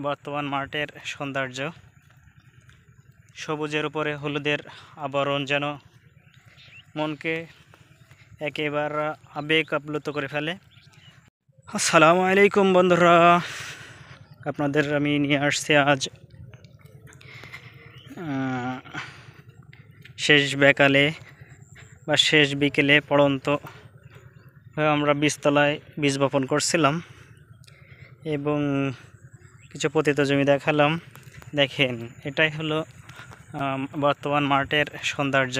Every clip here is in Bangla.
বর্তমান মাঠের সৌন্দর্য, সবুজের উপরে হলুদের আবরণ যেন মনকে একেবারে আবেগ আপ্লুত করে ফেলে। আসসালামু আলাইকুম বন্ধুরা, আপনাদের আমি নিয়ে আসছি আজ শেষ বিকালে বা শেষ বিকেলে পড়ন্ত আমরা বীজতলায় বীজ বপন করছিলাম এবং কিছু পতিত জমি দেখালাম। দেখেন, এটাই হলো বর্তমান মাঠের সৌন্দর্য,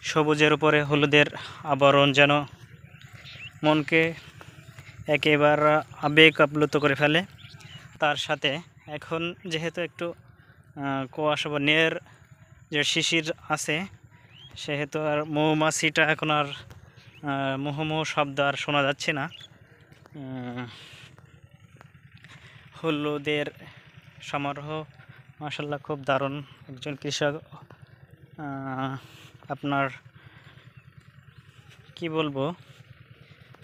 সবুজের উপরে হলুদের আবরণ যেন মনকে একেবারে আবেগ আপ্লুত করে ফেলে। তার সাথে এখন যেহেতু একটু কুয়াশা বা নের যে শিশির আছে, সেহেতু আর মৌমাছিটা এখন আর মুহুর্মুহু শব্দ আর শোনা যাচ্ছে না। হলুদের সমারোহ মাশাআল্লাহ খুব দারুণ। একজন কৃষক আপনার কি বলবো,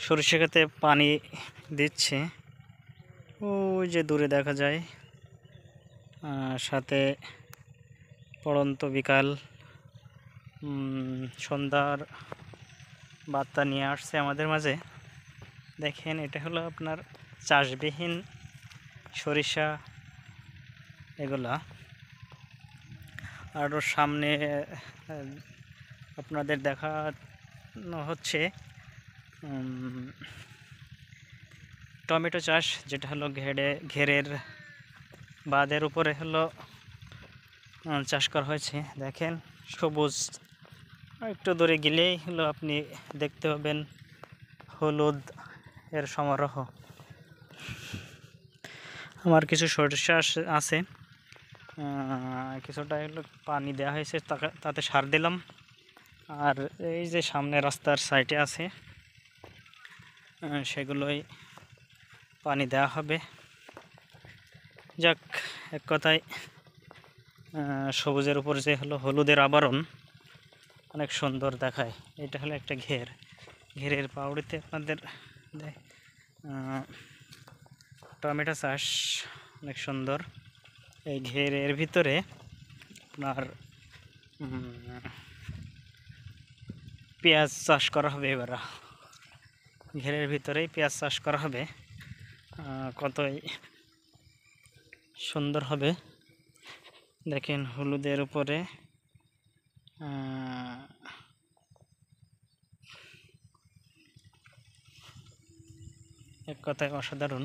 সরিষা ক্ষেতে পানি দিচ্ছে, ওই যে দূরে দেখা যায়। সাথে পড়ন্ত বিকাল সন্ধ্যার বার্তা নিয়ে আসছে আমাদের মাঝে। দেখেন, এটা হলো আপনার চাষবিহীন সরিষা এগুলা। আরও সামনে আপনাদের দেখানো হচ্ছে টমেটো চাষ, যেটা হলো ঘেরের বাঁধের উপরে হলো চাষ করা হয়েছে। দেখেন, সবুজ। একটু দূরে গেলেই হলো আপনি দেখতে পাবেন হলুদ এর সমারোহ। আমার কিছু সরিষা আছে, কিছুটা হলো পানি দেওয়া হয়েছে, তাতে সার দিলাম। আর এই যে সামনে রাস্তার সাইডে আছে, সেগুলোই পানি দেওয়া হবে। যাক, এক কথায় সবুজের উপর যে হলো হলুদের আবরণ অনেক সুন্দর দেখায়। এটা হলো একটা ঘেরের পাউড়িতে আপনাদের টমেটো চাষ অনেক সুন্দর। এই ঘেরের ভিতরে আপনার পেঁয়াজ চাষ করা হবে। এবার ঘেরের ভিতরেই পেঁয়াজ চাষ করা হবে, কতই সুন্দর হবে। দেখেন, হলুদের উপরে এক কথায় অসাধারণ।